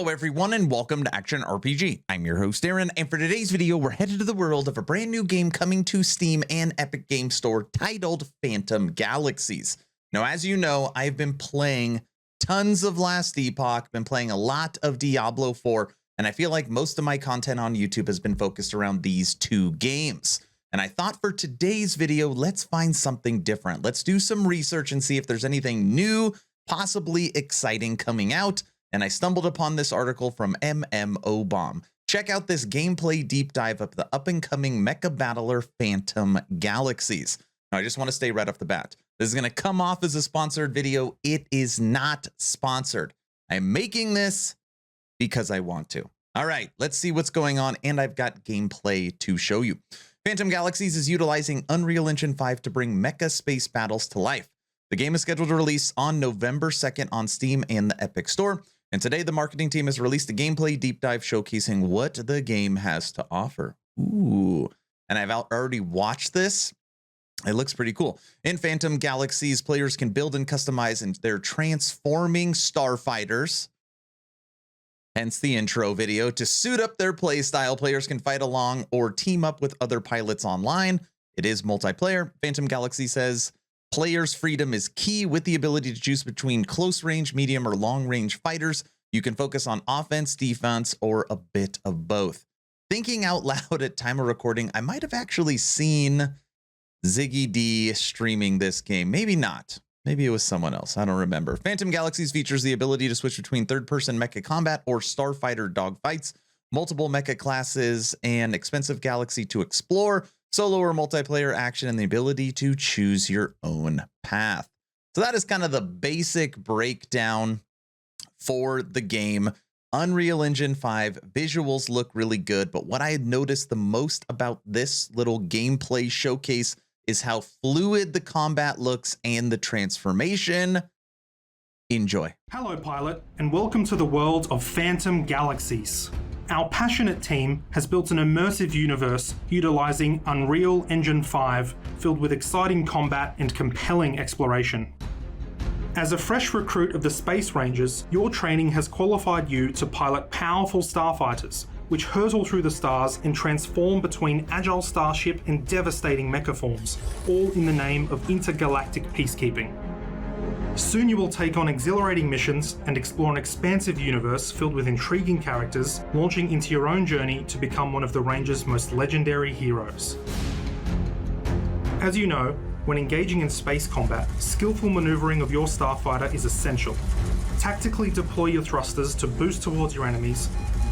Hello everyone and welcome to Action RPG. I'm your host Aaron, and for today's video we're headed to the world of a brand new game coming to Steam and Epic Game Store titled Phantom Galaxies. Now as you know, I've been playing tons of Last Epoch, been playing a lot of Diablo 4, and I feel like most of my content on YouTube has been focused around these two games. And I thought for today's video, let's find something different. Let's do some research and see if there's anything new, possibly exciting coming out. And I stumbled upon this article from MMO Bomb. Check out this gameplay deep dive of the up-and-coming mecha battler Phantom Galaxies. Now, I just want to stay right off the bat. This is going to come off as a sponsored video. It is not sponsored. I'm making this because I want to. All right, let's see what's going on. And I've got gameplay to show you. Phantom Galaxies is utilizing Unreal Engine 5 to bring mecha space battles to life. The game is scheduled to release on November 2nd on Steam and the Epic Store. And today the marketing team has released a gameplay deep dive showcasing what the game has to offer. Ooh, and I've already watched this. It looks pretty cool. In Phantom Galaxies, players can build and customize their transforming starfighters, hence the intro video, to suit up their playstyle. Players can fight along or team up with other pilots online. It is multiplayer. Phantom Galaxy says players' freedom is key with the ability to choose between close range, medium, or long range fighters. You can focus on offense, defense, or a bit of both. Thinking out loud at time of recording, I might have actually seen Ziggy D streaming this game. Maybe not. Maybe it was someone else. I don't remember. Phantom Galaxies features the ability to switch between third-person mecha combat or starfighter dogfights, multiple mecha classes, and expensive galaxy to explore, solo or multiplayer action, and the ability to choose your own path. So that is kind of the basic breakdown for the game. Unreal Engine 5 visuals look really good, but what I had noticed the most about this little gameplay showcase is how fluid the combat looks and the transformation. Enjoy. Hello, pilot, and welcome to the world of Phantom Galaxies. Our passionate team has built an immersive universe utilizing Unreal Engine 5 filled with exciting combat and compelling exploration. As a fresh recruit of the Space Rangers, your training has qualified you to pilot powerful starfighters, which hurtle through the stars and transform between agile starship and devastating mecha forms, all in the name of intergalactic peacekeeping. Soon you will take on exhilarating missions and explore an expansive universe filled with intriguing characters, launching into your own journey to become one of the Rangers' most legendary heroes. As you know, when engaging in space combat, skillful maneuvering of your starfighter is essential. Tactically deploy your thrusters to boost towards your enemies,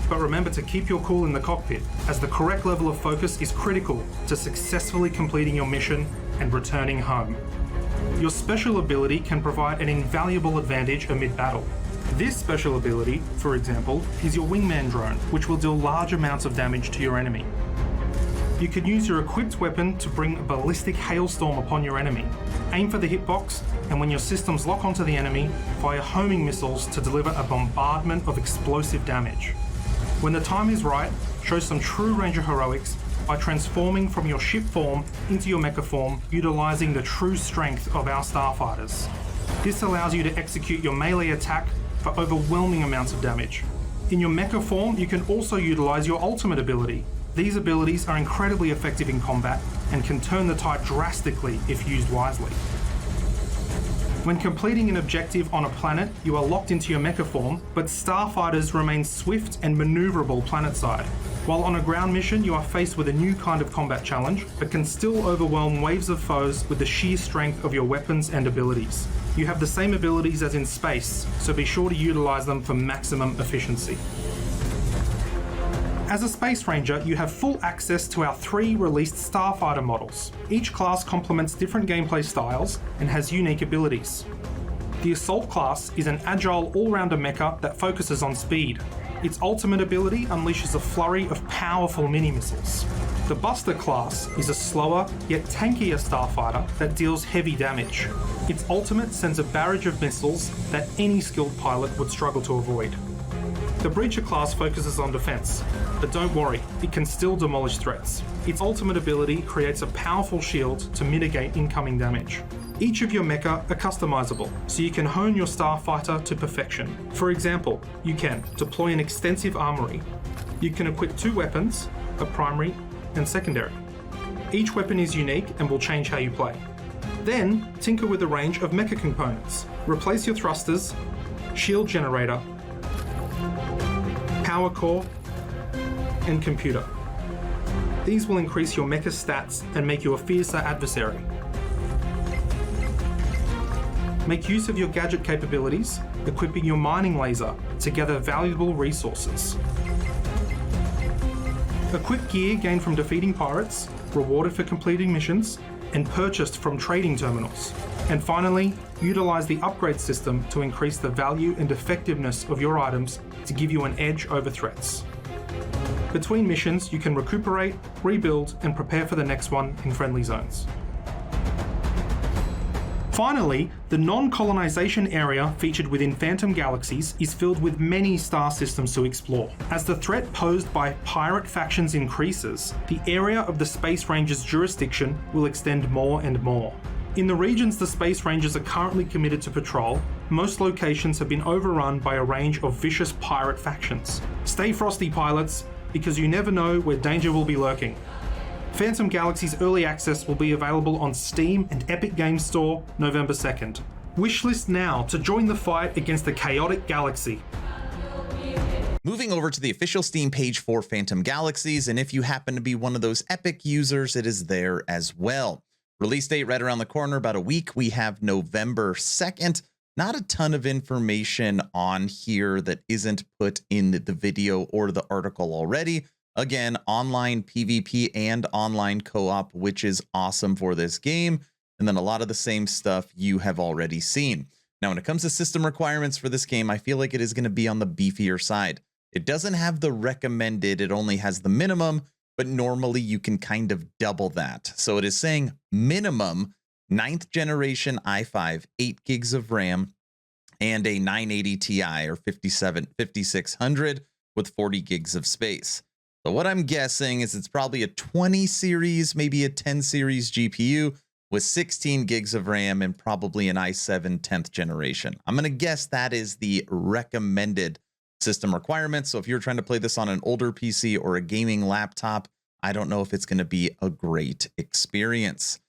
but remember to keep your cool in the cockpit, as the correct level of focus is critical to successfully completing your mission and returning home. Your special ability can provide an invaluable advantage amid battle. This special ability, for example, is your wingman drone, which will deal large amounts of damage to your enemy. You can use your equipped weapon to bring a ballistic hailstorm upon your enemy. Aim for the hitbox, and when your systems lock onto the enemy, fire homing missiles to deliver a bombardment of explosive damage. When the time is right, show some true Ranger heroics by transforming from your ship form into your mecha form, utilizing the true strength of our starfighters. This allows you to execute your melee attack for overwhelming amounts of damage. In your mecha form, you can also utilize your ultimate ability. These abilities are incredibly effective in combat and can turn the tide drastically if used wisely. When completing an objective on a planet, you are locked into your mecha form, but starfighters remain swift and maneuverable planetside. While on a ground mission, you are faced with a new kind of combat challenge, but can still overwhelm waves of foes with the sheer strength of your weapons and abilities. You have the same abilities as in space, so be sure to utilize them for maximum efficiency. As a Space Ranger, you have full access to our 3 released Starfighter models. Each class complements different gameplay styles and has unique abilities. The Assault class is an agile all-rounder mecha that focuses on speed. Its ultimate ability unleashes a flurry of powerful mini-missiles. The Buster class is a slower, yet tankier starfighter that deals heavy damage. Its ultimate sends a barrage of missiles that any skilled pilot would struggle to avoid. The Breacher class focuses on defense, but don't worry, it can still demolish threats. Its ultimate ability creates a powerful shield to mitigate incoming damage. Each of your mecha are customizable, so you can hone your Starfighter to perfection. For example, you can deploy an extensive armory. You can equip 2 weapons, a primary and secondary. Each weapon is unique and will change how you play. Then, tinker with a range of mecha components. Replace your thrusters, shield generator, power core, and computer. These will increase your mecha stats and make you a fiercer adversary. Make use of your gadget capabilities, equipping your mining laser to gather valuable resources. Equip gear gained from defeating pirates, rewarded for completing missions, and purchased from trading terminals. And finally, utilize the upgrade system to increase the value and effectiveness of your items to give you an edge over threats. Between missions, you can recuperate, rebuild, and prepare for the next one in friendly zones. Finally, the non-colonization area featured within Phantom Galaxies is filled with many star systems to explore. As the threat posed by pirate factions increases, the area of the Space Rangers' jurisdiction will extend more and more. In the regions the Space Rangers are currently committed to patrol, most locations have been overrun by a range of vicious pirate factions. Stay frosty, pilots, because you never know where danger will be lurking. Phantom Galaxies Early Access will be available on Steam and Epic Games Store November 2nd. Wishlist now to join the fight against the chaotic galaxy. Moving over to the official Steam page for Phantom Galaxies, and if you happen to be one of those Epic users, it is there as well. Release date right around the corner, about a week. We have November 2nd. Not a ton of information on here that isn't put in the video or the article already. Again, online PvP and online co-op, which is awesome for this game. And then a lot of the same stuff you have already seen. Now, when it comes to system requirements for this game, I feel like it is going to be on the beefier side. It doesn't have the recommended, it only has the minimum, but normally you can kind of double that. So it is saying minimum 9th generation i5, 8 gigs of RAM, and a 980 Ti or 5600 with 40 gigs of space. So what I'm guessing is it's probably a 20 series, maybe a 10 series GPU with 16 gigs of RAM and probably an i7 10th generation. I'm going to guess that is the recommended system requirements. So if you're trying to play this on an older PC or a gaming laptop, I don't know if it's going to be a great experience.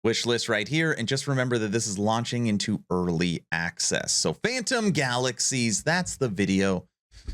Wish list right here. And just remember that this is launching into early access. So Phantom Galaxies, that's the video.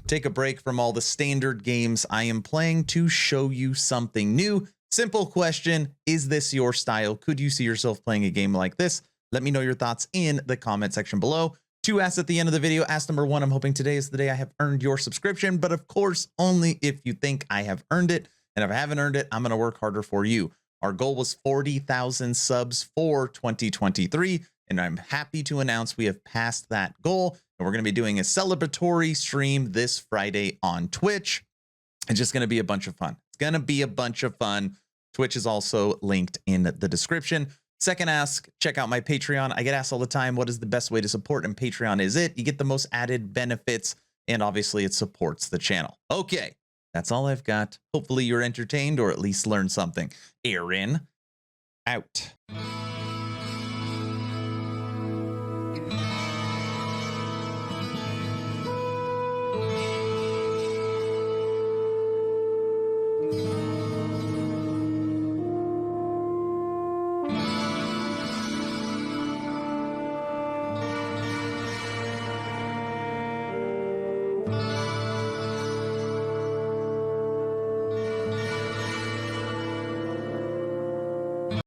Take a break from all the standard games I am playing to show you something new. Simple question, is this your style? Could you see yourself playing a game like this? Let me know your thoughts in the comment section below. 2 asks at the end of the video. Ask number 1, I'm hoping today is the day I have earned your subscription, but of course, only if you think I have earned it. And if I haven't earned it, I'm going to work harder for you. Our goal was 40,000 subs for 2023, and I'm happy to announce we have passed that goal. And we're going to be doing a celebratory stream this Friday on Twitch. It's just going to be a bunch of fun. It's going to be a bunch of fun. Twitch is also linked in the description. Second ask, check out my Patreon. I get asked all the time, what is the best way to support? And Patreon is it. You get the most added benefits, and obviously it supports the channel. Okay, that's all I've got. Hopefully you're entertained or at least learned something. Aaron, out.